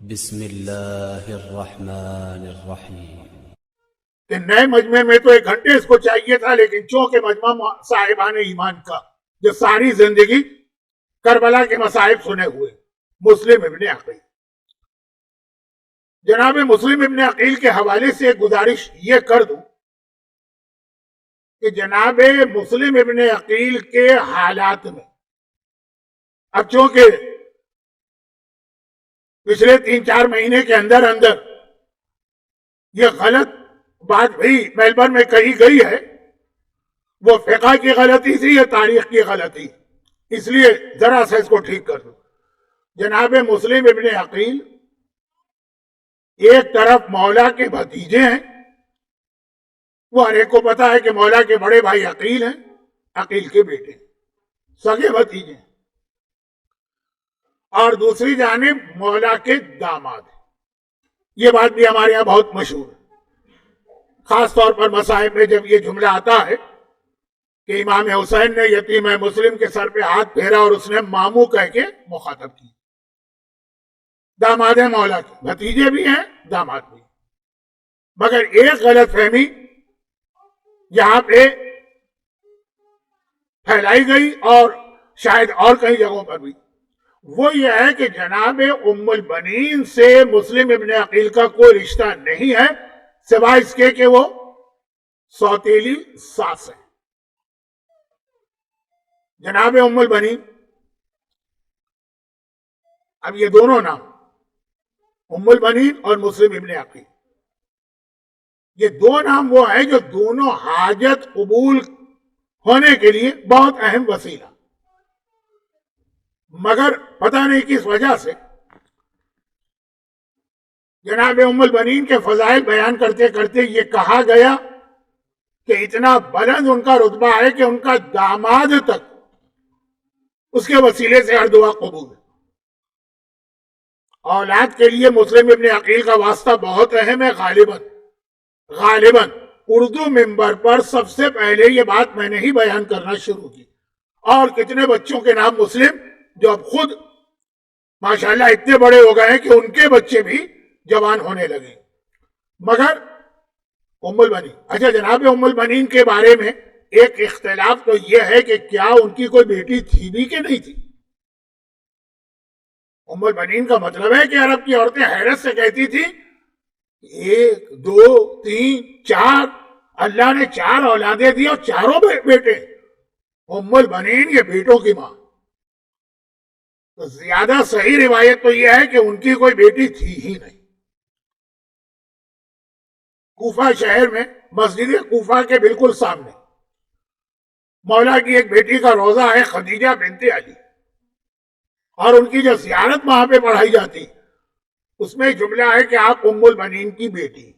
بسم اللہ الرحمن الرحیم۔ کہ نئے مجمع میں تو 1 گھنٹے اس کو چاہیے تھا، لیکن چونکہ مجمع صاحبان ایمان کا جو ساری زندگی کربلا کے مصائب سنے ہوئے، مسلم ابن عقیل، جناب مسلم ابن عقیل کے حوالے سے ایک گزارش یہ کر دوں کہ جناب مسلم ابن عقیل کے حالات میں اب چونکہ پچھلے 3-4 مہینے کے اندر یہ غلط بات بھی میلبرن میں کہی گئی ہے، وہ فقہ کی غلطی تھی یا تاریخ کی غلطی، اس لیے ذرا سا اس کو ٹھیک کر دو۔ جناب مسلم ابن عقیل ایک طرف مولا کے بھتیجے ہیں، وہ ہر ایک کو پتا ہے کہ مولا کے بڑے بھائی عقیل ہیں، عقیل کے بیٹے سگے بھتیجے ہیں، اور دوسری جانب مولا کے داماد ہیں۔ یہ بات بھی ہمارے یہاں بہت مشہور ہے، خاص طور پر مصائب میں جب یہ جملہ آتا ہے کہ امام حسین نے یتیم مسلم کے سر پہ ہاتھ پھیرا اور اس نے ماموں کہہ کے مخاطب کی۔ داماد ہیں مولا کے، بھتیجے بھی ہیں، داماد بھی ہیں، مگر ایک غلط فہمی یہاں پہ پھیلائی گئی اور شاید اور کئی جگہوں پر بھی، وہ یہ ہے کہ جناب ام البنین سے مسلم ابن عقیل کا کوئی رشتہ نہیں ہے، سوائے اس کے کہ وہ سوتیلی ساس ہے۔ جناب ام البنین، اب یہ دونوں نام ام البنین اور مسلم ابن عقیل، یہ دو نام وہ ہیں جو دونوں حاجت قبول ہونے کے لیے بہت اہم وسیلہ، مگر پتہ نہیں کس وجہ سے جناب ام البنین کے فضائل بیان کرتے کرتے یہ کہا گیا کہ اتنا بلند ان کا رتبہ ہے کہ ان کا داماد تک اس کے وسیلے سے ہر دعا قبول ہے۔ اولاد کے لیے مسلم ابن عقیل کا واسطہ بہت اہم ہے۔ غالباً اردو منبر پر سب سے پہلے یہ بات میں نے ہی بیان کرنا شروع کی، اور کتنے بچوں کے نام مسلم جو اب خود ماشاءاللہ اتنے بڑے ہو گئے ہیں کہ ان کے بچے بھی جوان ہونے لگے، مگر ام البنین، اچھا جناب ام البنین کے بارے میں ایک اختلاف تو یہ ہے کہ کیا ان کی کوئی بیٹی تھی بھی کہ نہیں تھی۔ ام البنین کا مطلب ہے کہ عرب کی عورتیں حیرت سے کہتی تھی 1 2 3 4، اللہ نے 4 اولادیں دی اور چاروں بیٹے، ام البنین یہ بیٹوں کی ماں۔ تو زیادہ صحیح روایت تو یہ ہے کہ ان کی کوئی بیٹی تھی ہی نہیں۔ کوفہ شہر میں مسجد کوفہ کے بالکل سامنے مولا کی ایک بیٹی کا روضہ ہے، خدیجہ بنت علی، اور ان کی جو زیارت وہاں پہ پڑھائی جاتی اس میں جملہ ہے کہ آپ ام البنین کی بیٹی۔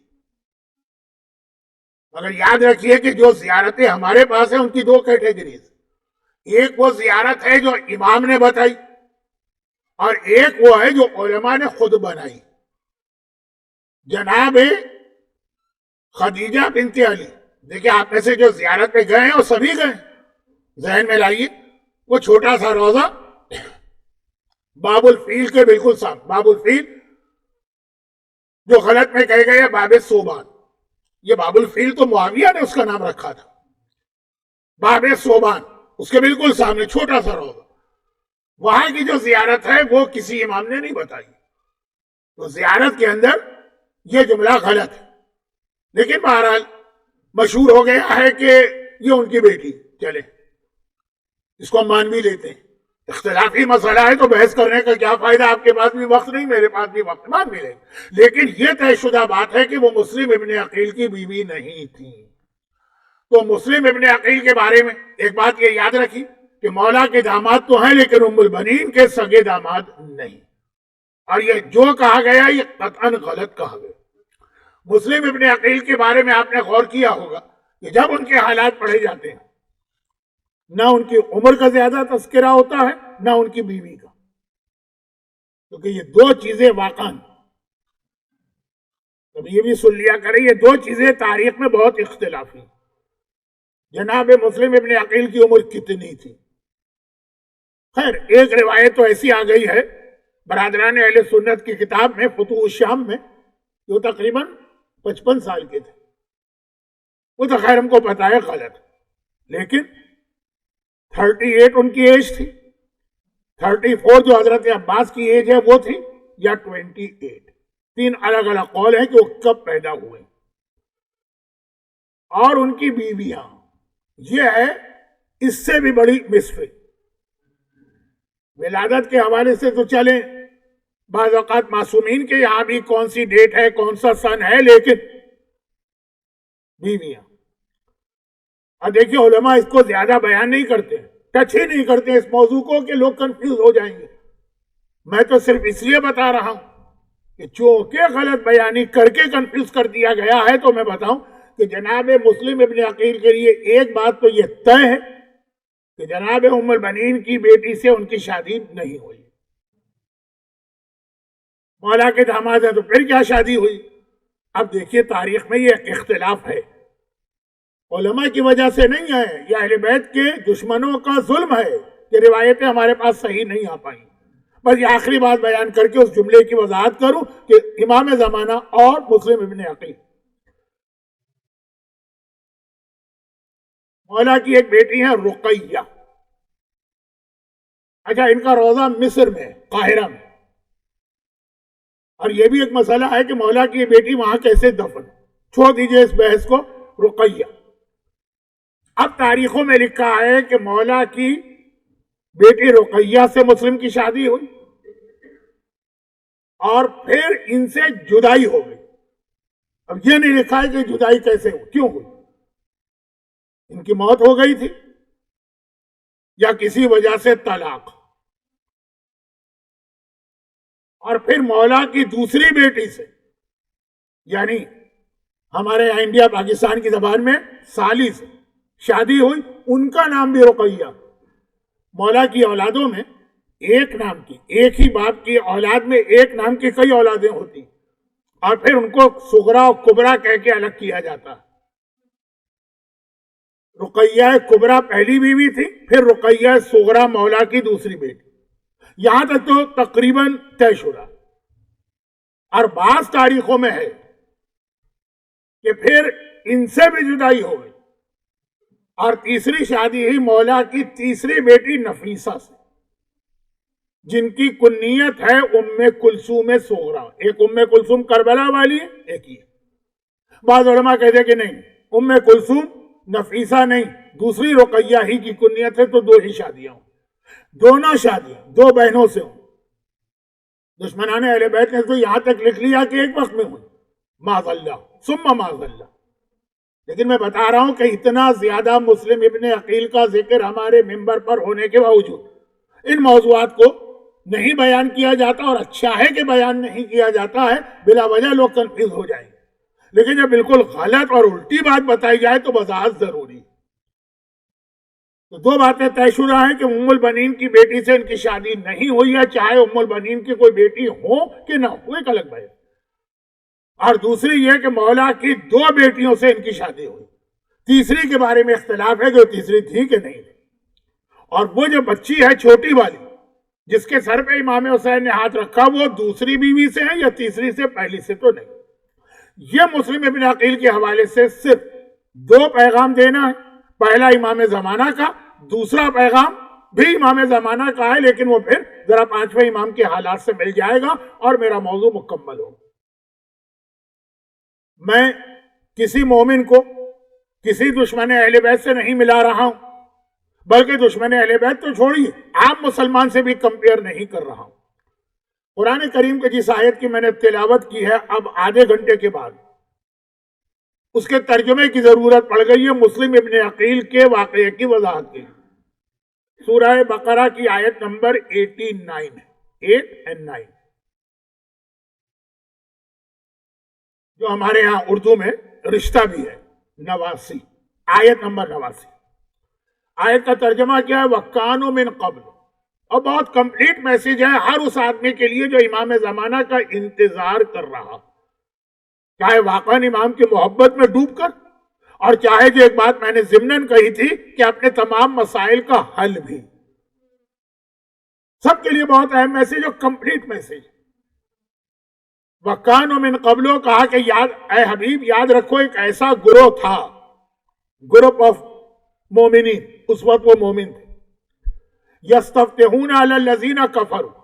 مگر یاد رکھیے کہ جو زیارتیں ہمارے پاس ہیں ان کی 2 کیٹیگریز، ایک وہ زیارت ہے جو امام نے بتائی، اور ایک وہ ہے جو علماء نے خود بنائی۔ جناب خدیجہ بنت علی، دیکھیں آپ میں سے جو زیارت پہ گئے ہیں وہ سبھی گئے، ذہن میں لائیے وہ چھوٹا سا روضہ باب الفیل کے بالکل سامنے، باب الفیل جو غلط میں کہے گئے باب صوبان، یہ باب الفیل تو معاویہ نے اس کا نام رکھا تھا، باب صوبان اس کے بالکل سامنے چھوٹا سا روضہ، وہاں کی جو زیارت ہے وہ کسی امام نے نہیں بتائی، تو زیارت کے اندر یہ جملہ غلط ہے، لیکن بہرحال مشہور ہو گیا ہے کہ یہ ان کی بیٹی، چلے اس کو مان بھی لیتے ہیں، اختلافی مسئلہ ہے تو بحث کرنے کا کیا فائدہ، آپ کے پاس بھی وقت نہیں، میرے پاس بھی وقت، مان بھی لیں، لیکن یہ طے شدہ بات ہے کہ وہ مسلم ابن عقیل کی بیوی نہیں تھی۔ تو مسلم ابن عقیل کے بارے میں ایک بات یہ یاد رکھی کہ مولا کے داماد تو ہیں لیکن ام البنین کے سگے داماد نہیں، اور یہ جو کہا گیا یہ قطعاً غلط کہا گیا۔ مسلم ابن عقیل کے بارے میں آپ نے غور کیا ہوگا کہ جب ان کے حالات پڑھے جاتے ہیں نہ ان کی عمر کا زیادہ تذکرہ ہوتا ہے نہ ان کی بیوی کا، کیونکہ یہ 2 چیزیں واقعاً، اب یہ بھی سن لیا کریں، یہ 2 چیزیں تاریخ میں بہت اختلافی۔ جناب مسلم ابن عقیل کی عمر کتنی تھی؟ خیر ایک روایت تو ایسی آ گئی ہے برادران اہل سنت کی کتاب میں فتوح الشام میں، جو تقریباً 55 سال کے تھے، وہ تو خیر ہم کو پتا ہے غلط، لیکن 38 ان کی ایج تھی، 34 جو حضرت عباس کی ایج ہے وہ تھی، یا 28، 3 الگ الگ قول ہیں کہ وہ کب پیدا ہوئے۔ اور ان کی بیویاں، یہ ہے اس سے بھی بڑی مسٹری۔ ولادت کے حوالے سے تو چلیں، بعض اوقات معصومین کے یہاں بھی کون سی ڈیٹ ہے، کون سا سن ہے، لیکن بیویاں، اور دیکھیے علماء اس کو زیادہ بیان نہیں کرتے، ٹچ ہی نہیں کرتے اس موضوع کو کہ لوگ کنفیوز ہو جائیں گے۔ میں تو صرف اس لیے بتا رہا ہوں کہ چونکہ غلط بیانی کر کے کنفیوز کر دیا گیا ہے، تو میں بتاؤں کہ جناب مسلم ابن عقیل کے لیے ایک بات تو یہ طے ہے کہ جناب ام البنین کی بیٹی سے ان کی شادی نہیں ہوئی۔ مولا کے داماد ہیں تو پھر کیا شادی ہوئی؟ اب دیکھیے تاریخ میں یہ اختلاف ہے، علماء کی وجہ سے نہیں ہے، یہ اہل بیت کے دشمنوں کا ظلم ہے کہ روایتیں ہمارے پاس صحیح نہیں آ پائیں۔ بس یہ آخری بات بیان کر کے اس جملے کی وضاحت کروں کہ امام زمانہ اور مسلم ابن عقیل، مولا کی ایک بیٹی ہے رقیہ۔ اچھا، ان کا روزہ مصر میں، قاہرہ میں، اور یہ بھی ایک مسئلہ ہے کہ مولا کی بیٹی وہاں کیسے دفن، چھوڑ دیجئے اس بحث کو۔ رقیہ، اب تاریخوں میں لکھا ہے کہ مولا کی بیٹی رقیہ سے مسلم کی شادی ہوئی اور پھر ان سے جدائی ہو گئی۔ اب یہ نہیں لکھا ہے کہ جدائی کیسے ہوئی، کیوں ہوئی، ان کی موت ہو گئی تھی یا کسی وجہ سے طلاق، اور پھر مولا کی دوسری بیٹی سے، یعنی ہمارے یہاں انڈیا پاکستان کی زبان میں سالی سے شادی ہوئی، ان کا نام بھی رقیہ۔ مولا کی اولادوں میں ایک نام کی، ایک ہی باپ کی اولاد میں ایک نام کی کئی اولادیں ہوتی، اور پھر ان کو صغرا اور کبرا کہہ کے الگ کیا جاتا۔ رقیہ کبرا پہلی بیوی تھی، پھر رقیہ صغرا مولا کی دوسری بیٹی، یہاں تک تو تقریباً طے شدہ۔ اور بعض تاریخوں میں ہے کہ پھر ان سے بھی جدائی ہو گئی، اور تیسری شادی ہی مولا کی تیسری بیٹی نفیسہ سے، جن کی کنیت ہے ام کلثوم صغرا۔ ایک ام کلثوم کربلا والی ہے، ایک ہی ہے۔ بعض علماء کہتے ہیں کہ نہیں، ام کلثوم نفیسہ نہیں، دوسری رقیہ ہی کی کنیت ہے، تو دو ہی شادیاں ہوں، دونوں شادیاں دو بہنوں سے ہوں۔ دشمنان اہل بیت نے تو یہاں تک لکھ لیا کہ ایک وقت میں ہوئی، معاذ اللہ ثم معاذ اللہ۔ لیکن میں بتا رہا ہوں کہ اتنا زیادہ مسلم ابن عقیل کا ذکر ہمارے ممبر پر ہونے کے باوجود ان موضوعات کو نہیں بیان کیا جاتا، اور اچھا ہے کہ بیان نہیں کیا جاتا ہے، بلا وجہ لوگ کنفیوز ہو جائیں گے۔ لیکن جب بالکل غلط اور الٹی بات بتائی جائے تو وضاحت ضروری ہے۔ تو دو باتیں طے شدہ ہیں کہ ام البنین کی بیٹی سے ان کی شادی نہیں ہوئی ہے، چاہے ام البنین کی کوئی بیٹی ہو کہ نہ ہو، ایک الگ بات۔ اور دوسری یہ کہ مولا کی دو بیٹیوں سے ان کی شادی ہوئی، تیسری کے بارے میں اختلاف ہے کہ وہ تیسری تھی کہ نہیں۔ اور وہ جو بچی ہے چھوٹی والی جس کے سر پہ امام حسین نے ہاتھ رکھا، وہ دوسری بیوی سے ہے یا تیسری سے، پہلی سے تو نہیں۔ یہ مسلم ابن عقیل کے حوالے سے صرف دو پیغام دینا ہے، پہلا امام زمانہ کا، دوسرا پیغام بھی امام زمانہ کا ہے، لیکن وہ پھر ذرا پانچویں امام کے حالات سے مل جائے گا اور میرا موضوع مکمل ہوگا۔ میں کسی مومن کو کسی دشمن اہل بیت سے نہیں ملا رہا ہوں، بلکہ دشمن اہل بیت تو چھوڑیے، عام مسلمان سے بھی کمپیئر نہیں کر رہا ہوں۔ قرآن کریم کے جس آیت کی میں نے تلاوت کی ہے، اب آدھے گھنٹے کے بعد اس کے ترجمے کی ضرورت پڑ گئی ہے مسلم ابن عقیل کے واقعے کی وضاحت کے لیے۔ سورہ بقرہ کی آیت نمبر 89 ہے، 8 اور 9، جو ہمارے ہاں اردو میں رشتہ بھی ہے، 89، آیت نمبر 89۔ آیت کا ترجمہ کیا ہے؟ وَكَانُوا مِن قَبْلُ، اور بہت کمپلیٹ میسج ہے ہر اس آدمی کے لیے جو امام زمانہ کا انتظار کر رہا، چاہے واقعاً امام کی محبت میں ڈوب کر، اور چاہے جو ایک بات میں نے ضمناً کہی تھی کہ اپنے تمام مسائل کا حل بھی۔ سب کے لیے بہت اہم میسج اور کمپلیٹ میسج. وَكَانُوا مِن قَبْلُ کہا کہ اے حبیب یاد رکھو ایک ایسا گروہ تھا, گروپ آف مومنین, اس وقت وہ مومن تھے. يَسْتَفْتِحُونَ عَلَى الَّذِينَ كَفَرُوا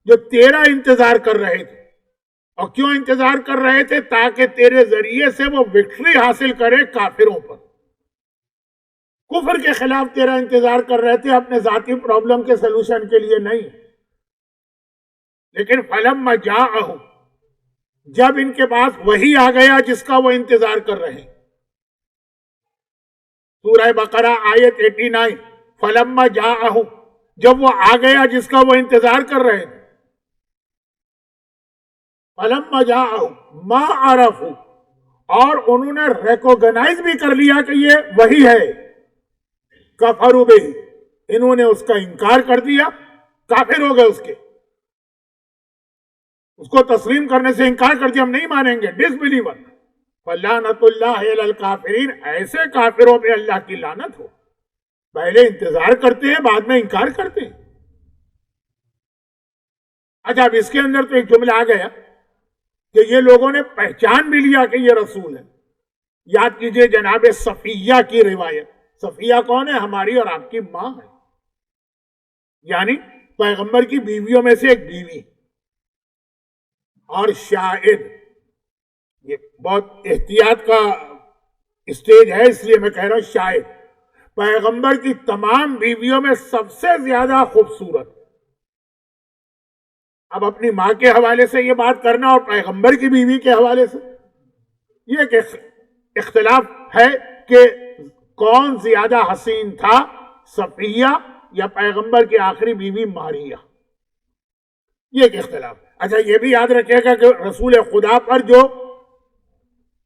جو تیرا انتظار کر رہے تھے. اور کیوں انتظار کر رہے تھے؟ تاکہ تیرے ذریعے سے وہ وکٹری حاصل کرے کافروں پر. کفر کے خلاف تیرا انتظار کر رہے تھے, اپنے ذاتی پرابلم کے سلوشن کے لیے نہیں. لیکن فَلَمَّا جَاءَهُمْ جب ان کے پاس وہی آ گیا جس کا وہ انتظار کر رہے ہیں. سورہ بقرہ آیت 89. فَلَمَّا جَاءَهُمْ جب وہ آ گیا جس کا وہ انتظار کر رہے تھے. فَلَمَّا جَاءَهُمْ مَا عَرَفُوا اور انہوں نے ریکوگنائز بھی کر لیا کہ یہ وہی ہے. کفروا بہ انہوں نے اس کا انکار کر دیا, کافر ہو گئے اس کو تسلیم کرنے سے انکار کر دیا, ہم نہیں مانیں گے, ڈس بلیور. فَلَعْنَةُ اللَّهِ عَلَى الْكَافِرِينَ ایسے کافروں پہ اللہ کی لعنت ہو. پہلے انتظار کرتے ہیں بعد میں انکار کرتے ہیں. اچھا اب اس کے اندر تو ایک جملہ آ گیا کہ یہ لوگوں نے پہچان بھی لیا کہ یہ رسول ہے. یاد کیجئے جناب صفیہ کی روایت. صفیہ کون ہے؟ ہماری اور آپ کی ماں ہے, یعنی پیغمبر کی بیویوں میں سے ایک بیوی. اور شاہد, یہ بہت احتیاط کا اسٹیج ہے اس لیے میں کہہ رہا ہوں شاہد, پیغمبر کی تمام بیویوں میں سب سے زیادہ خوبصورت. اب اپنی ماں کے حوالے سے یہ بات کرنا اور پیغمبر کی بیوی کے حوالے سے یہ کہ اختلاف ہے کہ کون زیادہ حسین تھا, صفیہ یا پیغمبر کی آخری بیوی ماریہ, یہ ایک اختلاف. اچھا یہ بھی یاد رکھے گا کہ رسول خدا پر جو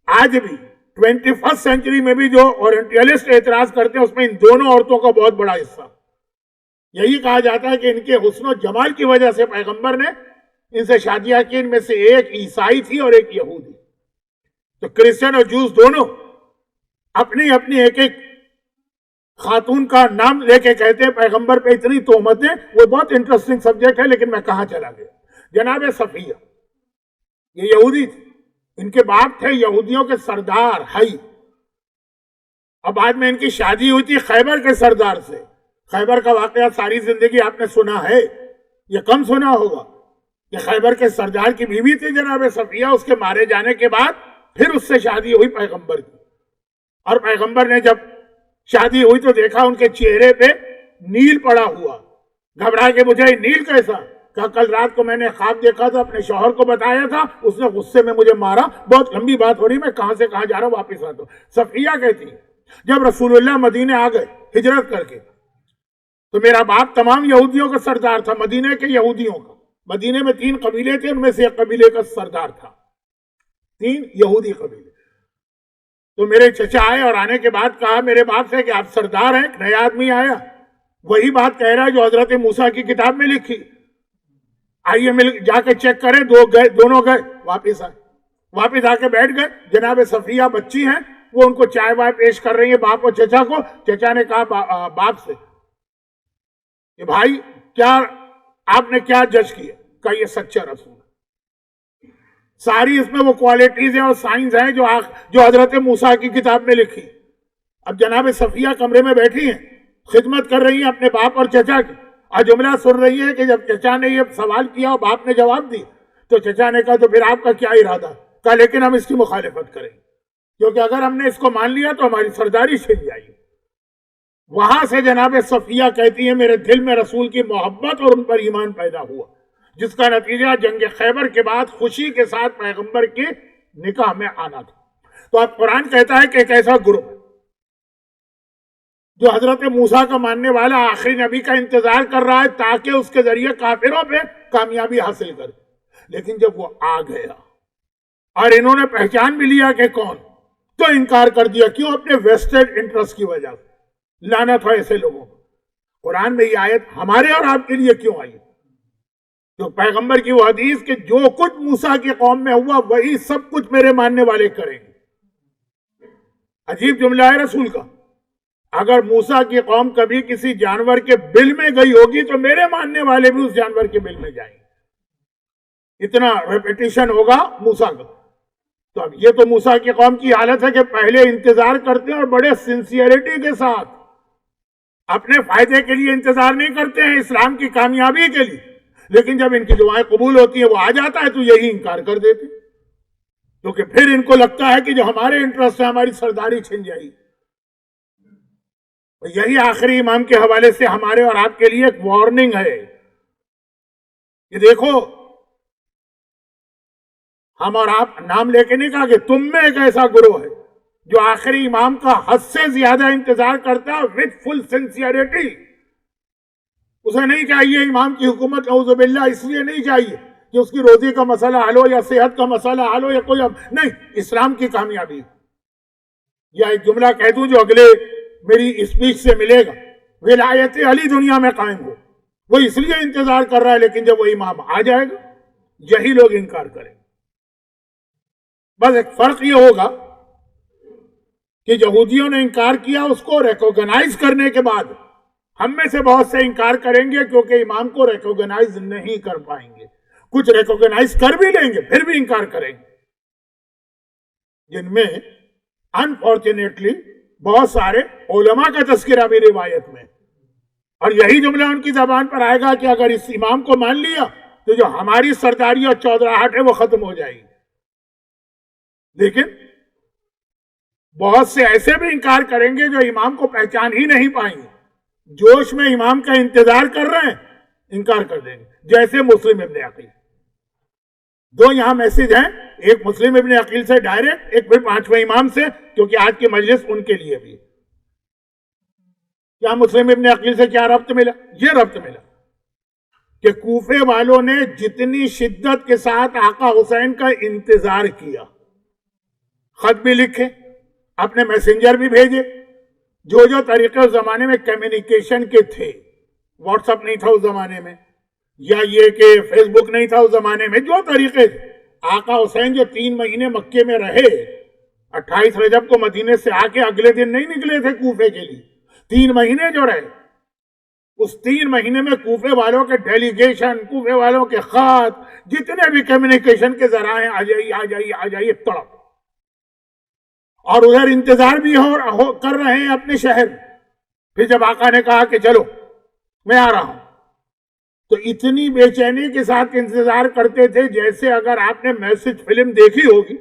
آج بھی 21 سینچری میں بھی جو اورینٹیلسٹ اعتراض کرتے ہیں اس میں ان دونوں عورتوں کا بہت بڑا حصہ. یہی کہا جاتا ہے کہ ان کے حسن و جمال کی وجہ سے پیغمبر نے ان سے شادیاں کی. ان میں سے ایک عیسائی تھی اور ایک یہودی. تو کرسچن اور جوز دونوں اپنی اپنی ایک ایک خاتون کا نام لے کے کہتے ہیں پیغمبر پہ اتنی تہمتیں. وہ بہت انٹرسٹنگ سبجیکٹ ہے لیکن میں کہاں چلا گیا. جناب صفیہ یہ یہودی تھی, ان کے باپ تھے یہودیوں کے سردار حی. اب بعد میں ان کی شادی ہوئی تھی خیبر کے سردار سے. خیبر کا واقعہ ساری زندگی آپ نے سنا ہے, یہ کم سنا ہوگا. یہ خیبر کے سردار کی بیوی تھی جناب صفیہ. اس کے مارے جانے کے بعد پھر اس سے شادی ہوئی پیغمبر کی. اور پیغمبر نے جب شادی ہوئی تو دیکھا ان کے چہرے پہ نیل پڑا ہوا. گھبرا کے مجھے نیل کیسا؟ کہا کل رات کو میں نے خواب دیکھا تھا, اپنے شوہر کو بتایا تھا, اس نے غصے میں مجھے مارا. بہت لمبی بات ہو رہی, میں کہاں سے کہاں جا رہا ہوں, واپس آتا ہوں. صفیہ کہتی جب رسول اللہ مدینے آ گئے ہجرت کر کے تو میرا باپ تمام یہودیوں کا سردار تھا, مدینے کے یہودیوں کا. مدینے میں 3 قبیلے تھے, ان میں سے ایک قبیلے کا سردار تھا. 3 یہودی قبیلے. تو میرے چچا آئے اور آنے کے بعد کہا میرے باپ سے کہ آپ سردار ہیں. ایک نیا آدمی آیا, وہی بات کہہ رہا ہے جو حضرت موسیٰ کی کتاب میں لکھی. آئیے مل جا کے چیک کریں. دونوں گئے, واپس آئے, واپس آ کے بیٹھ گئے. جناب صفیہ بچی ہیں, وہ ان کو چائے وائے پیش کر رہی ہیں باپ اور چچا کو. چچا نے کہا باپ سے کہ بھائی کیا آپ نے کیا جج کیا؟ کہا یہ سچا رسول ہے. ساری اس میں وہ کوالٹیز ہیں اور سائنس ہیں جو حضرت موسیٰ کی کتاب میں لکھی. اب جناب صفیہ کمرے میں بیٹھی ہیں, خدمت کر رہی ہیں اپنے باپ اور چچا کی. اور جملہ سن رہی ہے کہ جب چچا نے یہ سوال کیا اور باپ نے جواب دی تو چچا نے کہا تو پھر آپ کا کیا ارادہ؟ کہا لیکن ہم اس کی مخالفت کریں کیونکہ اگر ہم نے اس کو مان لیا تو ہماری سرداری چھن جائے گی. وہاں سے جناب صفیہ کہتی ہے میرے دل میں رسول کی محبت اور ان پر ایمان پیدا ہوا, جس کا نتیجہ جنگ خیبر کے بعد خوشی کے ساتھ پیغمبر کے نکاح میں آنا تھا. تو اب قرآن کہتا ہے کہ ایک ایسا گروپ جو حضرت موسیٰ کا ماننے والا آخری نبی کا انتظار کر رہا ہے تاکہ اس کے ذریعے کافروں پہ کامیابی حاصل کرے. لیکن جب وہ آ گیا اور انہوں نے پہچان بھی لیا کہ کون, تو انکار کر دیا. کیوں؟ اپنے ویسٹڈ انٹرسٹ کی وجہ سے. لعنت ہو ایسے لوگوں کو. قرآن میں یہ آیت ہمارے اور آپ کے لیے کیوں آئی؟ تو پیغمبر کی وہ حدیث کہ جو کچھ موسیٰ کی قوم میں ہوا وہی سب کچھ میرے ماننے والے کریں گے. عجیب جملہ ہے رسول کا. اگر موسیٰ کی قوم کبھی کسی جانور کے بل میں گئی ہوگی تو میرے ماننے والے بھی اس جانور کے بل میں جائیں گے، اتنا ریپیٹیشن ہوگا موسیٰ کا۔ تو اب یہ تو موسیٰ کی قوم کی حالت ہے کہ پہلے انتظار کرتے ہیں اور بڑے سنسیئرٹی کے ساتھ، اپنے فائدے کے لیے انتظار نہیں کرتے ہیں، اسلام کی کامیابی کے لیے، لیکن جب ان کی دعائیں قبول ہوتی ہیں وہ آ جاتا ہے تو یہی انکار کر دیتے، کیونکہ پھر ان کو لگتا ہے کہ جو ہمارے انٹرسٹ ہے ہماری سرداری چھن جائے گی۔ یہی آخری امام کے حوالے سے ہمارے اور آپ کے لیے ایک وارننگ ہے کہ دیکھو، ہم اور آپ نام لے کے نہیں کہا کہ تم میں ایک ایسا گروہ ہے جو آخری امام کا حد سے زیادہ انتظار کرتا ہے وتھ فل سنسیئرٹی۔ اسے نہیں چاہیے امام کی حکومت اعوذ باللہ اس لیے نہیں چاہیے کہ اس کی روزی کا مسئلہ حل ہو یا صحت کا مسئلہ حل ہو یا کوئی نہیں، اسلام کی کامیابی۔ یا ایک جملہ کہہ دوں جو اگلے میری اسپیچ سے ملے گا، ولایت علی دنیا میں قائم ہو، وہ اس لیے انتظار کر رہا ہے، لیکن جب وہ امام آ جائے گا یہی لوگ انکار کریں۔ بس ایک فرق یہ ہوگا کہ یہودیوں نے انکار کیا، اس کو ریکوگنائز کرنے کے بعد ہم میں سے بہت سے انکار کریں گے کیونکہ امام کو ریکوگنائز نہیں کر پائیں گے، کچھ ریکوگنائز کر بھی لیں گے پھر بھی انکار کریں گے، جن میں انفارچونیٹلی بہت سارے علماء کا تذکرہ بھی روایت میں، اور یہی جملہ ان کی زبان پر آئے گا کہ اگر اس امام کو مان لیا تو جو ہماری سرداری اور چودراہٹ ہے وہ ختم ہو جائے گی۔ لیکن بہت سے ایسے بھی انکار کریں گے جو امام کو پہچان ہی نہیں پائیں گے، جوش میں امام کا انتظار کر رہے ہیں انکار کر دیں گے، جیسے مسلم ابن عقیل۔ دو یہاں میسج ہیں، ایک مسلم ابن عقیل سے ڈائریکٹ، ایک پھر پانچویں امام سے، کیونکہ آج کی مجلس ان کے لیے بھی۔ کیا مسلم ابن عقیل سے کیا ربط ملا؟ یہ ربط ملا کہ کوفے والوں نے جتنی شدت کے ساتھ آقا حسین کا انتظار کیا، خط بھی لکھے، اپنے میسنجر بھی بھیجے، جو طریقے اس زمانے میں کمیونیکیشن کے تھے، واٹس اپ نہیں تھا اس زمانے میں، یا یہ کہ فیس بک نہیں تھا اس زمانے میں، جو طریقے تھے، آقا حسین جو 3 مہینے مکے میں رہے، 28 رجب کو مدینے سے آ کے اگلے دن نہیں نکلے تھے کوفے کے لیے، 3 مہینے جو رہے، اس 3 مہینے میں کوفے والوں کے ڈیلیگیشن، کوفے والوں کے خط، جتنے بھی کمیونیکیشن کے ذرائع آ جائیے آ جائیے آ جائیے تڑپ، اور ادھر انتظار بھی کر رہے ہیں اپنے شہر۔ پھر جب آقا نے کہا کہ چلو میں آ رہا ہوں، تو اتنی بے چینی کے ساتھ انتظار کرتے تھے جیسے اگر آپ نے میسج فلم دیکھی ہوگی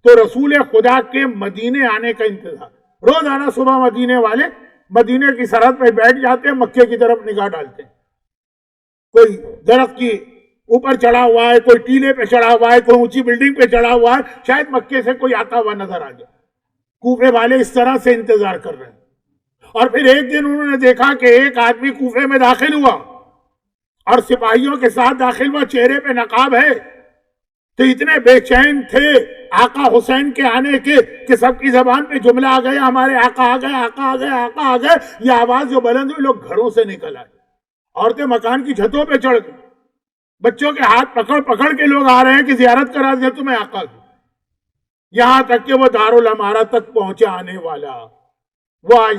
تو رسول خدا کے مدینے آنے کا انتظار۔ روزانہ صبح مدینے والے مدینے کی سرحد پہ بیٹھ جاتے ہیں، مکے کی طرف نگاہ ڈالتے ہیں، کوئی درخت کی اوپر چڑھا ہوا ہے، کوئی ٹیلے پہ چڑھا ہوا ہے، کوئی اونچی بلڈنگ پہ چڑھا ہوا ہے، شاید مکے سے کوئی آتا ہوا نظر آ جائے۔ کوفے والے اس طرح سے انتظار کر رہے ہیں۔ اور پھر ایک دن انہوں نے دیکھا کہ ایک آدمی کوفے میں داخل ہوا اور سپاہیوں کے ساتھ داخل ہوا، چہرے پہ نقاب ہے، تو اتنے بے چین تھے آقا حسین کے آنے کے کہ سب کی زبان پہ جملہ آ گیا، ہمارے آقا آ گئے، آقا آ گئے، آقا آ گئے۔ یہ آواز جو بلند ہوئی، لوگ گھروں سے نکل آئے، عورتیں مکان کی چھتوں پہ چڑھ گئی، بچوں کے ہاتھ پکڑ پکڑ کے لوگ آ رہے ہیں کہ زیارت کرا دیں تمہیں آقا کی، یہاں تک کہ وہ دارالامارہ تک پہنچا آنے والا،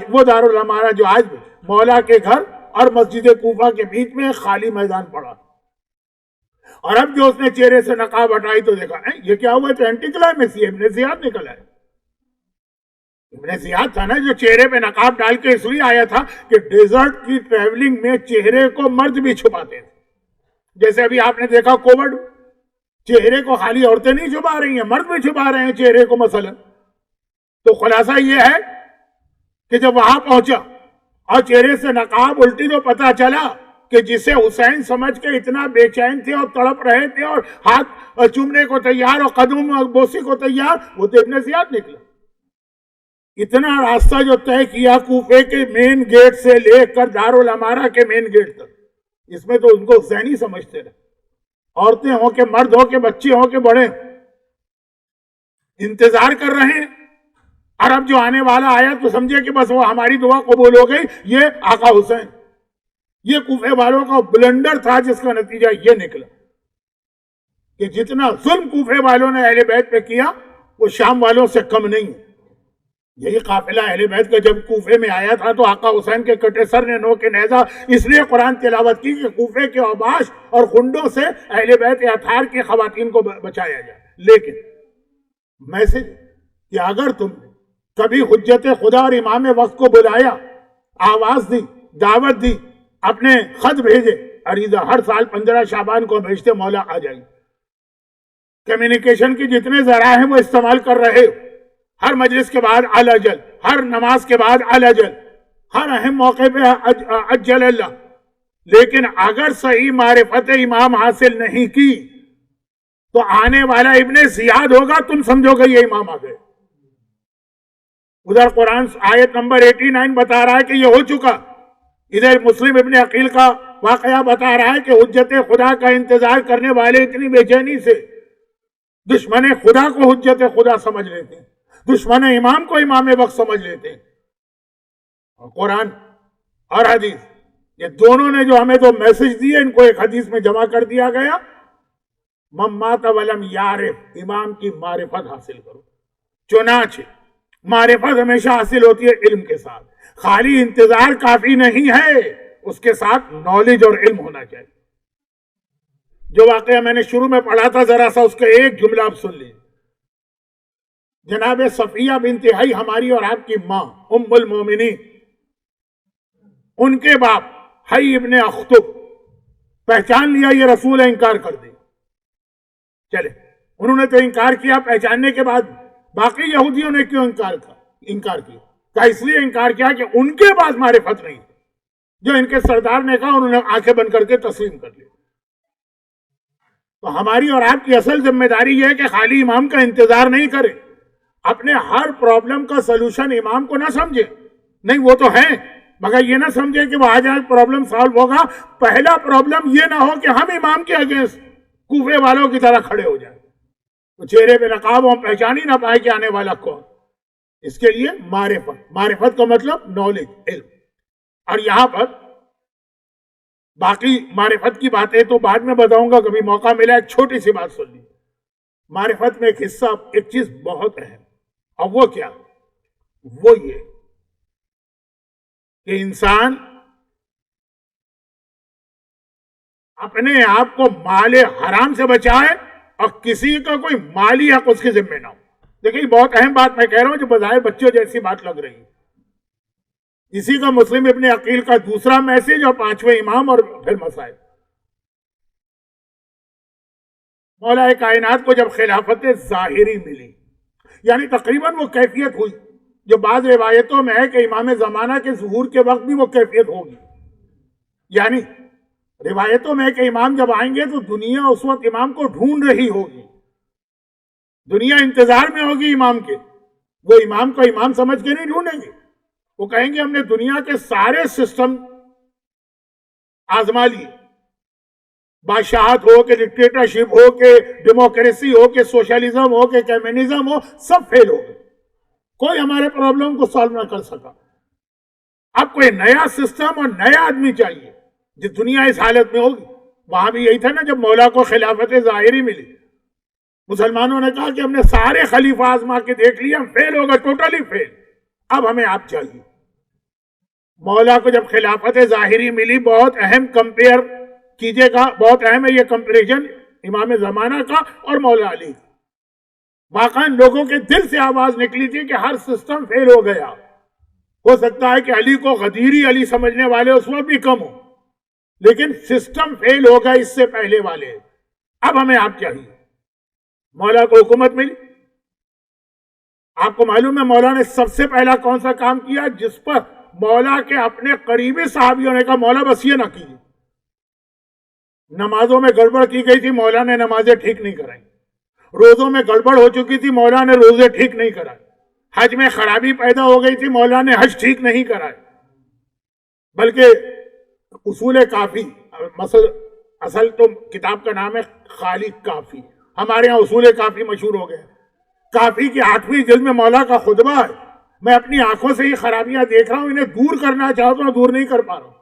وہ دارالامارہ جو آج مولا کے گھر اور مسجد کوفہ کے بیچ میں خالی میدان پڑا۔ اور اب جو اس نے چہرے سے نقاب ہٹائی تو دیکھا یہ کیا ہوا، تو اینٹی کلائمیکس، یہ ابن زیاد نکل آئے۔ ابن زیاد تھا نا جو چہرے پہ نقاب ڈال کے اس لیے آیا تھا کہ ڈیزرٹ کی ٹریولنگ میں چہرے کو مرد بھی چھپاتے تھے، جیسے ابھی آپ نے دیکھا کووڈ، چہرے کو خالی عورتیں نہیں چھپا رہی ہیں، مرد بھی چھپا رہے ہیں چہرے کو مثلا۔ تو خلاصہ یہ ہے کہ جب وہاں پہنچا اور چہرے سے نقاب الٹی تو پتا چلا کہ جسے حسین سمجھ کے اتنا بے چین تھے اور تڑپ رہے تھے اور ہاتھ چومنے کو تیار اور قدم بوسی کو تیار، وہ تو ابن زیاد نکلا۔ اتنا راستہ جو طے کیا کوفے کے مین گیٹ سے لے کر دارالامارہ کے مین گیٹ تک، اس میں تو ان کو حسینی سمجھتے رہے، عورتیں ہوں کہ مرد ہوں کہ بچے ہوں کہ بڑے، انتظار کر رہے ہیں۔ اور اب جو آنے والا آیا تو سمجھے کہ بس وہ ہماری دعا قبول ہو گئی، یہ آقا حسین۔ یہ کوفے والوں کا بلنڈر تھا جس کا نتیجہ یہ نکلا کہ جتنا ظلم کوفے والوں نے اہل بیت پہ کیا وہ شام والوں سے کم نہیں ہے۔ یہی قافلہ اہل بیت کا جب کوفے میں آیا تھا تو آقا حسین کے کٹے سر نے نو کے نیزہ اس لیے قرآن تلاوت کی کہ کوفے کے اوباش اور غنڈوں سے اہل بیت اطہار کی خواتین کو بچایا جائے. لیکن میسج کہ اگر تم کبھی حجت خدا اور امام وقت کو بلایا، آواز دی، دعوت دی، اپنے خط بھیجے، عریضہ ہر سال 15 شعبان کو بھیجتے مولا آ جائیں. کمیونیکیشن کی جتنے ذرائع ہیں وہ استعمال کر رہے ہو، ہر مجلس کے بعد علاجل، ہر نماز کے بعد علاجل، ہر اہم موقع پہ عجل اللہ. لیکن اگر صحیح معرفت امام حاصل نہیں کی تو آنے والا ابن زیاد ہوگا، تم سمجھو گے یہ امام آ گئے. ادھر قرآن آیت نمبر 89 بتا رہا ہے کہ یہ ہو چکا، ادھر مسلم ابن عقیل کا واقعہ بتا رہا ہے کہ حجت خدا کا انتظار کرنے والے اتنی بے چینی سے دشمن خدا کو حجت خدا سمجھ لیتے ہیں، دشمن امام کو امام وقت سمجھ لیتے ہیں. اور قرآن اور حدیث یہ دونوں نے جو ہمیں دو میسج دیے، ان کو ایک حدیث میں جمع کر دیا گیا. من مات ولم یعرف، امام کی معرفت حاصل کرو. چنانچہ معرفت ہمیشہ حاصل ہوتی ہے علم کے ساتھ، خالی انتظار کافی نہیں ہے، اس کے ساتھ نالج اور علم ہونا چاہیے. جو واقعہ میں نے شروع میں پڑھا تھا ذرا سا اس کا ایک جملہ آپ سن لیجیے. جناب صفیہ بنت حی ہماری اور آپ کی ماں ام المومنین، ان کے باپ حی ابن اخطب پہچان لیا یہ رسول ہے، انکار کر دیا. چلے انہوں نے تو انکار کیا، پہچاننے کے بعد باقی یہودیوں نے کیوں انکار کیا؟ کہا اس لیے انکار کیا کہ ان کے پاس معرفت نہیں تھی. جو ان کے سردار نے کہا انہوں نے آنکھیں بند کر کے تسلیم کر لیا. تو ہماری اور آپ کی اصل ذمہ داری یہ ہے کہ خالی امام کا انتظار نہیں کریں، اپنے ہر پرابلم کا سلوشن امام کو نہ سمجھیں. نہیں وہ تو ہیں، مگر یہ نہ سمجھیں کہ وہ آ جائے پرابلم سالو ہوگا. پہلا پرابلم یہ نہ ہو کہ ہم امام کے اگینسٹ کوفے والوں کی طرح کھڑے ہو جائیں، تو چہرے پہ نقاب ہم پہچان ہی نہ پائے کہ آنے والا کون. اس کے لیے معرفت کا مطلب نالج، علم. اور یہاں پر باقی معرفت کی باتیں تو بعد میں بتاؤں گا، کبھی موقع ملا. ایک چھوٹی سی بات سن لی. معرفت میں ایک حصہ، ایک چیز بہت اہم، اور وہ کیا؟ وہ یہ کہ انسان اپنے آپ کو مال حرام سے بچائے اور کسی کا کوئی مالی حق اس کے ذمہ نہ ہو. دیکھیں بہت اہم بات میں کہہ رہا ہوں، جو بظاہر بچوں جیسی بات لگ رہی ہے. اسی کا مسلم ابن عقیل کا دوسرا میسج اور 5ویں امام اور پھر مسائل. مولا کائنات کو جب خلافت ظاہری ملی، یعنی تقریباً وہ کیفیت ہوئی جو بعض روایتوں میں ہے کہ امام زمانہ کے ظہور کے وقت بھی وہ کیفیت ہوگی. یعنی روایتوں میں ہے کہ امام جب آئیں گے تو دنیا اس وقت امام کو ڈھونڈ رہی ہوگی، دنیا انتظار میں ہوگی امام کے. وہ امام کو امام سمجھ کے نہیں ڈھونڈیں گے، وہ کہیں گے ہم نے دنیا کے سارے سسٹم آزما لیے، بادشاہت ہو کہ ڈکٹیٹرشپ ہو کہ ڈیموکریسی ہو کہ سوشلزم ہو کہ کمیونزم ہو، سب فیل ہو گئے، کوئی ہمارے پرابلم کو سالو نہ کر سکا. اب کوئی نیا سسٹم اور نیا آدمی چاہیے جس دنیا اس حالت میں ہوگی. وہاں بھی یہی تھا نا جب مولا کو خلافت ظاہری ملی، مسلمانوں نے کہا کہ ہم نے سارے خلیفہ آزما کے دیکھ لیے، ہم فیل ہو گئے، ٹوٹلی فیل، اب ہمیں آپ چاہیے. مولا کو جب خلافت ظاہری ملی، بہت اہم کمپیئر کیجئے گا، بہت اہم ہے یہ کمپیریزن امام زمانہ کا اور مولا علی. واقعا لوگوں کے دل سے آواز نکلی تھی کہ ہر سسٹم فیل ہو گیا. ہو سکتا ہے کہ علی کو غدیری علی سمجھنے والے اس وقت بھی کم ہو، لیکن سسٹم فیل ہو گیا اس سے پہلے والے. اب ہمیں آپ چاہیے. مولا کو حکومت ملی. آپ کو معلوم ہے مولا نے سب سے پہلا کون سا کام کیا جس پر مولا کے اپنے قریبی صحابیوں نے کہا مولا بس یہ نہ کیجیے. نمازوں میں گڑبڑ کی گئی تھی، مولا نے نمازیں ٹھیک نہیں کرائی. روزوں میں گڑبڑ ہو چکی تھی، مولا نے روزے ٹھیک نہیں کرائے. حج میں خرابی پیدا ہو گئی تھی، مولا نے حج ٹھیک نہیں کرائے. بلکہ اصول کافی، اصل تو کتاب کا نام ہے خالق کافی، ہمارے ہاں اصول کافی مشہور ہو گئے. کافی کی 8ویں جلد میں مولا کا خطبہ ہے. میں اپنی آنکھوں سے یہ خرابیاں دیکھ رہا ہوں، انہیں دور کرنا چاہتا ہوں، دور نہیں کر پا رہا ہوں،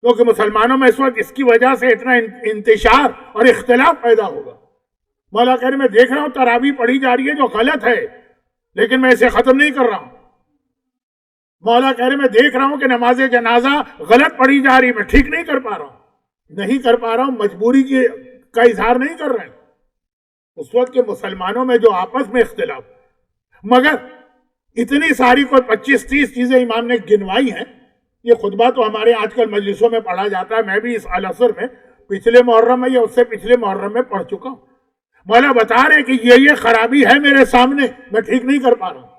کیونکہ مسلمانوں میں اس وقت اس کی وجہ سے اتنا انتشار اور اختلاف پیدا ہوگا. مولا کہہ رہے میں دیکھ رہا ہوں تراویح پڑھی جا رہی ہے جو غلط ہے، لیکن میں اسے ختم نہیں کر رہا ہوں. مولا کہہ رہے میں دیکھ رہا ہوں کہ نماز جنازہ غلط پڑھی جا رہی, میں ٹھیک نہیں کر پا رہا ہوں, نہیں کر پا رہا ہوں, مجبوری کا اظہار نہیں کر رہے ہیں. اس وقت کے مسلمانوں میں جو آپس میں اختلاف, مگر اتنی ساری کوئی 25-30 چیزیں امام نے گنوائی ہیں. یہ خطبہ تو ہمارے آج کل مجلسوں میں پڑھا جاتا ہے, میں بھی اس العصر میں پچھلے محرم میں یا اس سے پچھلے محرم میں پڑھ چکا ہوں. مولا بتا رہے کہ یہ خرابی ہے میرے سامنے, میں ٹھیک نہیں کر پا رہا ہوں.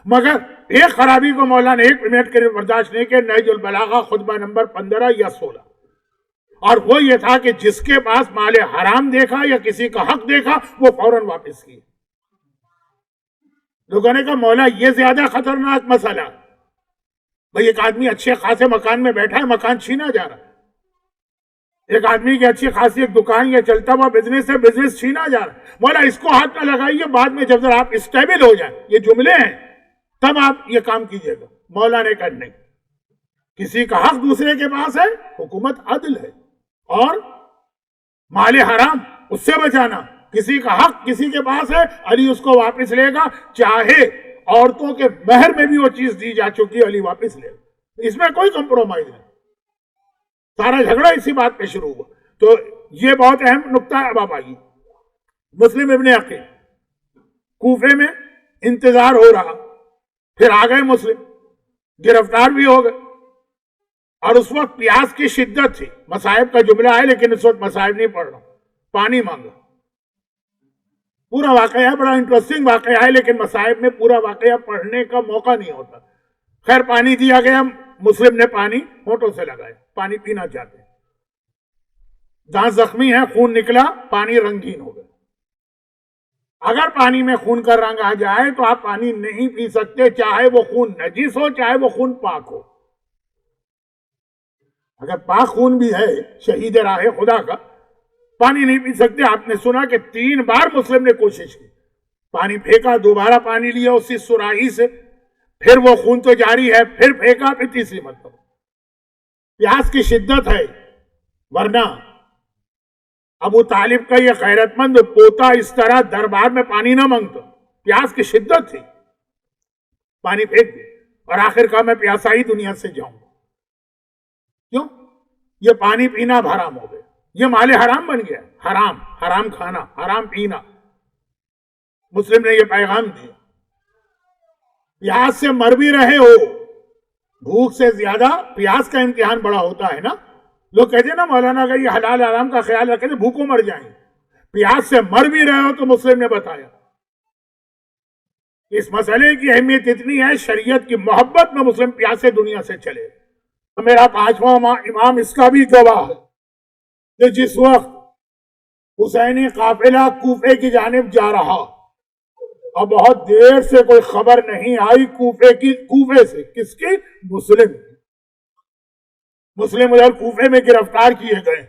مگر ایک خرابی کو مولا نے 1 منٹ کے لیے برداشت نہیں کیا, نہج البلاغہ خطبہ نمبر 15 یا 16, اور وہ یہ تھا کہ جس کے پاس مال حرام دیکھا یا کسی کا حق دیکھا وہ فوراً واپس کیے. لوگوں نے کہا مولا یہ زیادہ خطرناک مسئلہ. بھئی ایک آدمی اچھے خاصے مکان میں بیٹھا ہے, مکان چھینا جا رہا ہے. ایک آدمی کی اچھی خاصی ایک دکان یا چلتا ہوا بزنس ہے, بزنس چھینا جا رہا ہے. مولا اس کو ہاتھ نہ لگائیے, بعد میں جب ذرا آپ اسٹیبل ہو جائیں, یہ جملے ہیں, تب آپ یہ کام کیجئے گا. مولا نے کہا نہیں, کسی کا حق دوسرے کے پاس ہے, حکومت عدل ہے, اور مال حرام اس سے بچانا. کسی کا حق کسی کے پاس ہے, علی اس کو واپس لے گا, چاہے عورتوں کے مہر میں بھی وہ چیز دی جا چکی, علی واپس لے گا. اس میں کوئی کمپرومائز نہیں. سارا جھگڑا اسی بات پہ شروع ہوا. تو یہ بہت اہم نقطہ ہے. اب آپ آئیے, مسلم ابن عقیل کوفے میں انتظار ہو رہا, پھر آ گئے مسلم, گرفتار بھی ہو گئے, اور اس وقت پیاس کی شدت تھی. مصائب کا جملہ ہے لیکن اس وقت مصائب نہیں پڑھ رہا ہوں, پانی مانگا. پورا واقعہ ہے, بڑا انٹرسٹنگ واقعہ ہے, لیکن مصائب میں پورا واقعہ پڑھنے کا موقع نہیں ہوتا. خیر پانی دیا گیا, مسلم نے پانی ہونٹوں سے لگایا, پانی پینا چاہتے ہیں. دانت زخمی ہے, خون نکلا, پانی رنگین ہو گیا. اگر پانی میں خون کا رنگ آ جائے تو آپ پانی نہیں پی سکتے, چاہے وہ خون نجس ہو چاہے وہ خون پاک ہو. اگر پاک خون بھی ہے شہید راہ خدا کا, پانی نہیں پی سکتے. آپ نے سنا کہ 3 بار مسلم نے کوشش کی, پانی پھینکا, دوبارہ پانی لیا اسی سراہی سے, پھر وہ خون تو جاری ہے, پھر پھینکا, پھر تیسری مرتبہ. پیاس کی شدت ہے, ورنہ ابو طالب کا یہ غیرت مند پوتا اس طرح دربار میں پانی نہ مانگتا. پیاس کی شدت تھی, پانی پھینک دیا, اور آخر کہا میں پیاسا ہی دنیا سے جاؤں. کیوں؟ یہ پانی پینا حرام ہو گیا, یہ مال حرام بن گیا. حرام, حرام کھانا, حرام پینا. مسلم نے یہ پیغام دیا. پیاس سے مر بھی رہے ہو, بھوک سے زیادہ پیاس کا امتحان بڑا ہوتا ہے نا. لوگ کہتے ہیں نا مولانا کا یہ حلال حرام کا خیال رکھیں تو بھوکوں مر جائیں. پیاس سے مر بھی رہے ہو تو مسلم نے بتایا. اس مسئلے کی اہمیت اتنی ہے, شریعت کی محبت میں مسلم پیاسے دنیا سے چلے. میرا 5واں امام اس کا بھی گواہ ہے کہ جس وقت حسینی قافلہ کوفے کی جانب جا رہا, اور بہت دیر سے کوئی خبر نہیں آئی کوفے سے. کس کی؟ مسلم. مسلم ادھر کوفے میں گرفتار کیے گئے,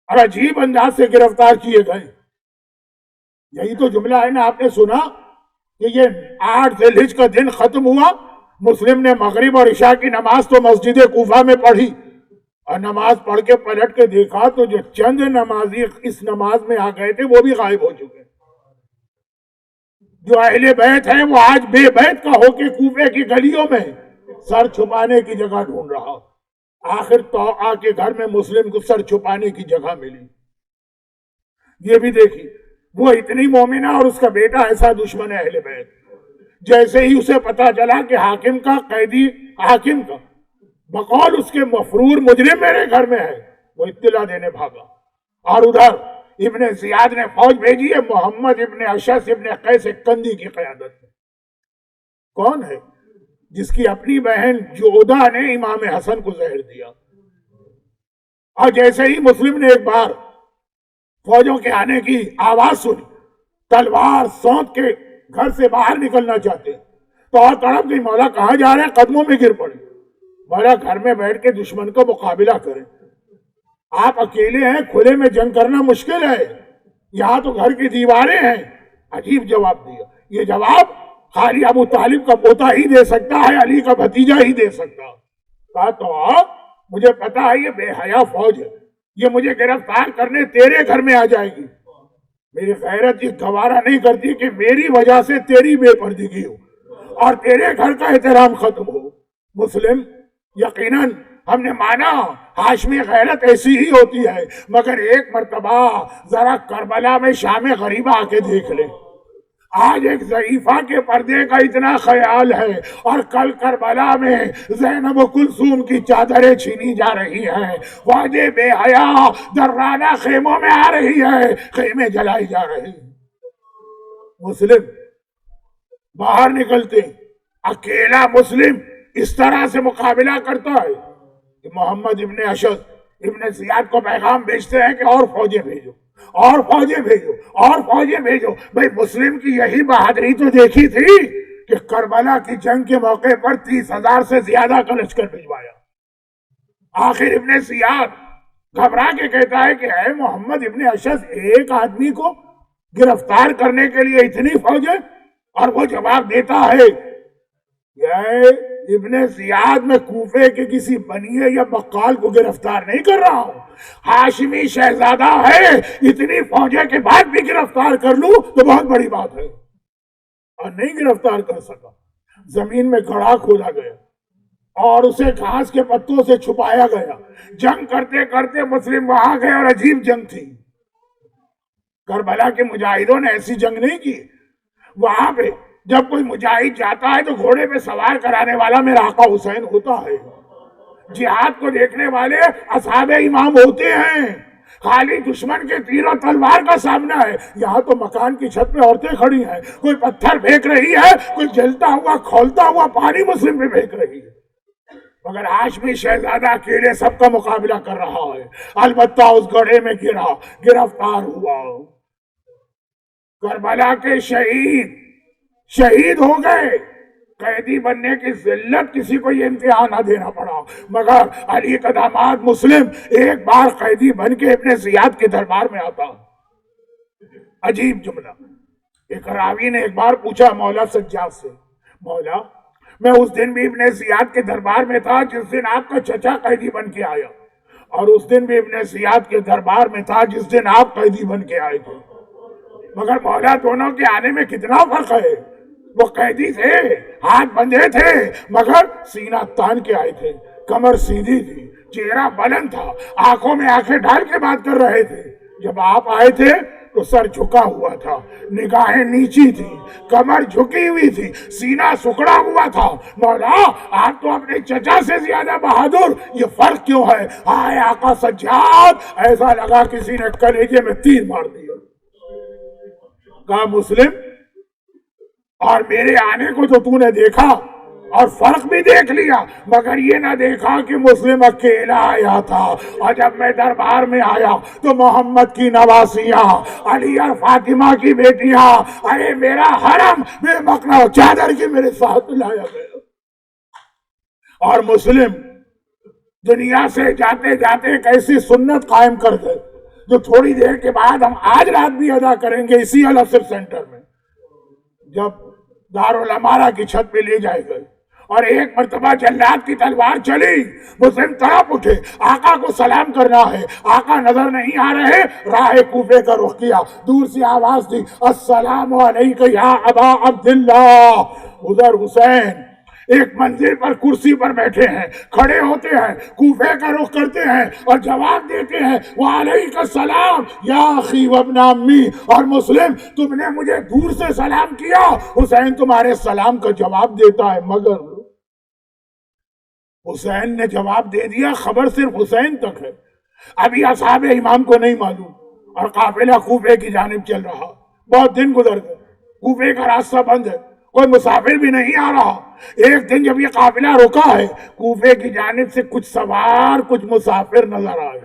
اور عجیب انداز سے گرفتار کیے گئے. یہی تو جملہ ہے نا, آپ نے سنا کہ یہ 8 ذی الحجہ کا دن ختم ہوا, مسلم نے مغرب اور عشاء کی نماز تو مسجد کوفہ میں پڑھی, اور نماز پڑھ کے پلٹ کے دیکھا تو جو چند نمازی اس نماز میں آ گئے تھے وہ بھی غائب ہو چکے. جو اہل بیت ہیں وہ آج بے بیت کا ہو کے کوفے کی گلیوں میں سر چھپانے کی جگہ ڈھونڈ رہا. آخر تو آ کے گھر میں مسلم کو سر چھپانے کی جگہ ملی. یہ بھی دیکھی, وہ اتنی مومنہ اور اس کا بیٹا ایسا دشمن ہے اہل بیت. جیسے ہی اسے پتا چلا کہ حاکم کا قیدی, حاکم کا بقول اس کے مفرور مجرم میرے گھر میں ہے, وہ اطلاع دینے بھاگا. اور ادھر ابن زیاد نے فوج بھیجی ہے محمد ابن اشعث ابن قیس کندی کی قیادت میں. کون ہے؟ جس کی اپنی بہن جودہ نے امام حسن کو زہر دیا. اور جیسے ہی مسلم نے ایک بار فوجوں کے آنے کی آواز سنی, تلوار سونت کے گھر سے باہر نکلنا چاہتے تو اور تڑپ گئی, مولا کہاں جا رہے ہیں؟ قدموں میں گر پڑے. مولا گھر میں بیٹھ کے دشمن کو مقابلہ کریں, آپ اکیلے ہیں, کھلے میں جنگ کرنا مشکل ہے, یہاں تو گھر کی دیواریں ہیں. عجیب جواب دیا. یہ جواب خالی ابو طالب کا پوتا ہی دے سکتا ہے, علی کا بھتیجا ہی دے سکتا. کہا تو مجھے پتا ہے یہ بے حیا فوج ہے, یہ مجھے گرفتار کرنے تیرے گھر میں آ جائے گی. میری غیرت یہ گوارا نہیں کرتی کہ میری وجہ سے تیری بے پردگی ہو اور تیرے گھر کا احترام ختم ہو۔ مسلم یقیناً ہم نے مانا ہاشمی غیرت ایسی ہی ہوتی ہے، مگر ایک مرتبہ ذرا کربلا میں شام غریبہ آ کے دیکھ لے۔ آج ایک ضعیفہ کے پردے کا اتنا خیال ہے اور کل کربلا میں زینب و کلثوم کی چادریں چھینی جا رہی ہیں، فوجیں بے حیا درانہ خیموں میں آ رہی ہے، خیمے جلائی جا رہی ہیں۔ مسلم باہر نکلتے اکیلا مسلم اس طرح سے مقابلہ کرتا ہے کہ محمد ابن اشد ابن زیاد کو پیغام بھیجتے ہیں کہ اور فوجیں بھیجو، اور فوجیں بھیجو، اور فوجیں بھیجو۔ بھئی مسلم کی یہی بہادری تو دیکھی تھی کہ کربلا کی جنگ کے موقع پر 30,000 سے زیادہ کا لشکر بھجوایا۔ آخر ابن زیاد گھبرا کے کہتا ہے کہ اے محمد ابن اشد، ایک آدمی کو گرفتار کرنے کے لیے اتنی فوجیں؟ اور وہ جواب دیتا ہے کہ ابن زیاد میں کوفے کے کسی بنیے یا بقال کو گرفتار نہیں کر رہا ہوں، ہاشمی شہزادہ ہے، اتنی فوجیں کے بعد بھی گرفتار کر لوں تو بہت بڑی بات ہے۔ اور نہیں گرفتار کر سکا، زمین میں گڑھا کھودا گیا اور اسے گھاس کے پتوں سے چھپایا گیا۔ جنگ کرتے کرتے مسلم وہاں گئے اور عجیب جنگ تھی۔ کربلا کے مجاہدوں نے ایسی جنگ نہیں کی۔ وہاں پہ جب کوئی مجاہد جاتا ہے تو گھوڑے پہ سوار کرانے والا میرا آقا حسین ہوتا ہے، جہاد کو دیکھنے والے اصحاب امام ہوتے ہیں، خالی دشمن کے تیر و تلوار کا سامنا ہے۔ یہاں تو مکان کی چھت پہ عورتیں کھڑی ہیں، کوئی پتھر پھینک رہی ہے، کوئی جلتا ہوا کھولتا ہوا پانی مسلم پہ پھینک رہی ہے، مگر ہاشمی شہزادہ اکیلے سب کا مقابلہ کر رہا ہے۔ البتہ اس گڑھے میں گرا، گرفتار ہوا۔ کربلا کے شہید ہو گئے۔ قیدی بننے کی ذلت کسی کو یہ امتحان نہ دینا پڑا، مگر علی کا داماد مسلم ایک بار قیدی بن کے ابن زیاد کے دربار میں آتا۔ عجیب جملہ، ایک راوی نے ایک بار پوچھا مولا سجاد سے، مولا میں اس دن بھی ابن زیاد کے دربار میں تھا جس دن آپ کا چچا قیدی بن کے آیا، اور اس دن بھی ابن زیاد کے دربار میں تھا جس دن آپ قیدی بن کے آئے تھے، مگر مولا دونوں کے آنے میں کتنا فرق ہے۔ وہ قیدی تھے، ہاتھ بندھے تھے، مگر سینہ تان کے آئے تھے، کمر سیدھی تھی، چہرہ بلند تھا، آنکھوں میں آنکھیں ڈال کے بات کر رہے تھے۔ جب آپ آئے تھے تو سر جھکا ہوا تھا، نگاہیں نیچی تھی، کمر جھکی ہوئی تھی، سینہ سکڑا ہوا تھا۔ مولا آپ تو اپنے چچا سے زیادہ بہادر، یہ فرق کیوں ہے؟ ہائے آقا سجاد، ایسا لگا کسی نے کلیجے میں تیر مار دیا۔ کہا مسلم، اور میرے آنے کو تو نے دیکھا اور فرق بھی دیکھ لیا، مگر یہ نہ دیکھا کہ مسلم اکیلا آیا تھا، اور جب میں دربار میں آیا تو محمد کی نواسیاں، علی اور فاطمہ کی بیٹیاں، ارے میرا حرم بے مقنا چادر کی میرے ساتھ لایا گیا۔ اور مسلم دنیا سے جاتے جاتے ایک ایسی سنت قائم کر گئے جو تھوڑی دیر کے بعد ہم آج رات بھی ادا کریں گے اسی الفسر سینٹر میں۔ جب دارالامارہ کی چھت پہ لے جائے گئے اور ایک مرتبہ جلاد کی تلوار چلی، مسلم تڑپ اٹھے، آقا کو سلام کرنا ہے، آقا نظر نہیں آ رہے، راہ کوفے کا رخ کیا، دور سے آواز دی، السلام علیکہ یا ابا عبداللہ۔ ادھر حسین ایک منزل پر کرسی پر بیٹھے ہیں، کھڑے ہوتے ہیں، کوفے کا رخ کرتے ہیں اور جواب دیتے ہیں، وعلیکم السلام یا اخی وابن امی۔ اور مسلم تم نے مجھے دور سے سلام کیا، حسین تمہارے سلام کا جواب دیتا ہے، مگر حسین نے جواب دے دیا، خبر صرف حسین تک ہے، ابھی اصحاب امام کو نہیں معلوم، اور قافلہ کوفے کی جانب چل رہا۔ بہت دن گزر گئے، کوفے کا راستہ بند ہے، کوئی مسافر بھی نہیں آ رہا۔ ایک دن جب یہ قافلہ رکا ہے، کوفے کی جانب سے کچھ سوار کچھ مسافر نظر آئے۔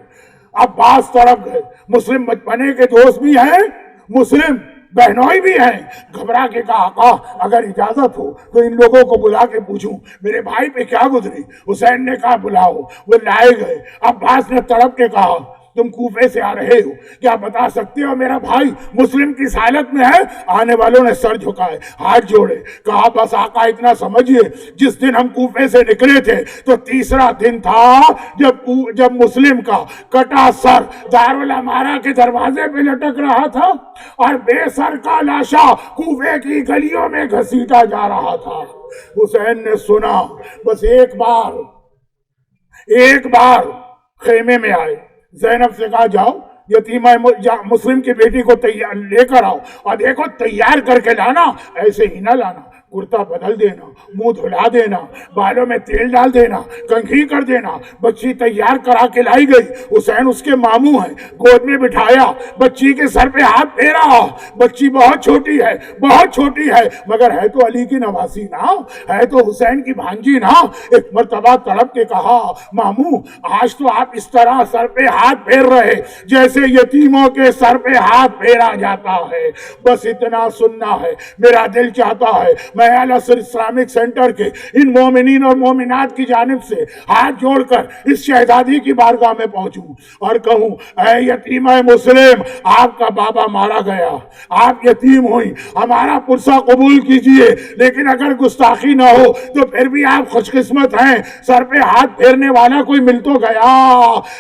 عباس تڑپ گئے، مسلم بچپنے کے دوست بھی ہیں، مسلم بہنوئی بھی ہیں۔ گھبرا کے کہا آقا اگر اجازت ہو تو ان لوگوں کو بلا کے پوچھوں میرے بھائی پہ کیا گزری۔ حسین نے کہا بلاؤ، وہ لائے گئے۔ عباس نے تڑپ کے کہا تم کوفے سے آ رہے ہو، کیا بتا سکتے ہو میرا بھائی مسلم کس حالت میں ہے؟ آنے والوں نے سر جھکائے، ہاتھ جوڑے، کہا بس آقا اتنا سمجھیے، جس دن ہم کوفے سے نکلے تھے تو تیسرا دن تھا جب مسلم کا کٹا سر دارالعمارہ کے دروازے پہ لٹک رہا تھا اور بے سر کا لاشا کوفے کی گلیوں میں گھسیٹا جا رہا تھا۔ حسین نے سنا، بس ایک بار خیمے میں آئے، زینب سے کہا جاؤ یتیمہ مسلم کی بیٹی کو تیار لے کر آؤ، اور دیکھو تیار کر کے لانا، ایسے ہی نہ لانا، کرتا بدل دینا، منہ دھلا دینا، بالوں میں تیل ڈال دینا، کنگھی کر دینا۔ بچی تیار کرا کے لائی گئی، حسین اس کے ماموں ہیں، گود میں بٹھایا، بچی کے سر پہ ہاتھ پھیرا۔ بچی بہت چھوٹی ہے مگر ہے تو علی کی نواسی نا، ہے تو حسین کی بھانجی نا۔ ایک مرتبہ تڑپ کے کہا ماموں آج تو آپ اس طرح سر پہ ہاتھ پھیر رہے جیسے یتیموں کے سر پہ ہاتھ پھیرا جاتا ہے، بس اتنا سننا ہے۔ میرا دل چاہتا ہے میں الاسر اسلامک سینٹر کے ان مومنین اور مومنات کی جانب سے ہاتھ جوڑ کر اس شہزادی کی بارگاہ میں پہنچوں اور کہوں اے یتیمہ مسلم، آپ کا بابا مارا گیا، آپ یتیم ہوئی، ہمارا پرسہ قبول کیجئے، لیکن اگر گستاخی نہ ہو تو پھر بھی آپ خوش قسمت ہیں، سر پہ ہاتھ پھیرنے والا کوئی مل تو گیا۔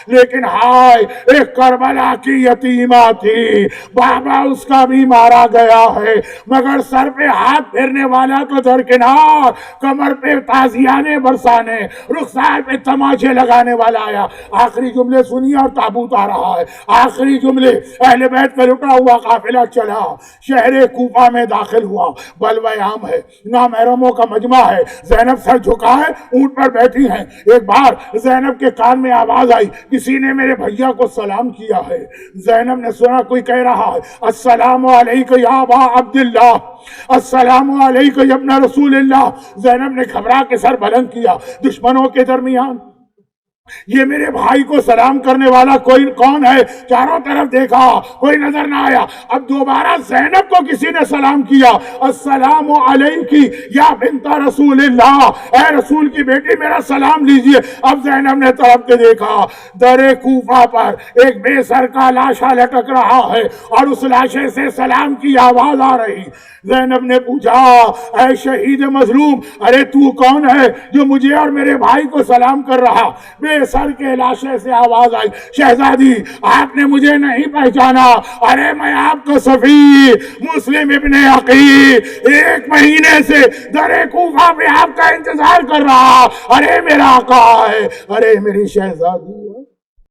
لیکن ہائے ایک کربلا کی یتیمہ تھی، بابا اس کا بھی مارا گیا ہے، مگر سر پہ ہاتھ پھیرنے والا تو درکنار، کمر پہ تازیانے برسانے، رخسار پہ تماچے لگانے والا آیا۔ آخری جملے سنیے اور تابوت آ رہا ہے، آخری جملے۔ اہل بیت کا لٹا ہوا قافلہ چلا، شہر کوفہ میں داخل ہوا، بلوہ عام ہے، نامحرموں کا مجمع ہے۔ زینب سر جھکا ہے، اونٹ پر بیٹھی ہیں۔ ایک بار زینب کے کان میں آواز آئی کسی نے میرے بھیا کو سلام کیا ہے۔ زینب نے سنا کوئی کہہ رہا ہے السلام علیکم یا ابا عبداللہ، السلام علیکم یا ابن رسول اللہ۔ زینب نے گھبرا کے سر بلند کیا، دشمنوں کے درمیان یہ میرے بھائی کو سلام کرنے والا کوئی کون ہے؟ چاروں طرف دیکھا، کوئی نظر نہ آیا۔ اب دوبارہ زینب کو کسی نے سلام کیا، السلام علیکی یا بنت رسول اللہ، اے رسول کی بیٹی میرا سلام لیجئے۔ اب زینب نے طرف کے دیکھا، در کوفہ پر ایک بے سر کا لاشا لٹک رہا ہے اور اس لاشے سے سلام کی آواز آ رہی۔ زینب نے پوچھا اے شہید مظلوم، ارے تو کون ہے جو مجھے اور میرے بھائی کو سلام کر رہا؟ بے سر کے لاشے سے آواز آئی شہزادی آپ نے مجھے نہیں پہچانا، ارے میں آپ کا صفی مسلم ابن عقیل 1 مہینے سے در کوفہ پہ آپ کا انتظار کر رہا، ارے میرا آقا ہے، ارے میری شہزادی۔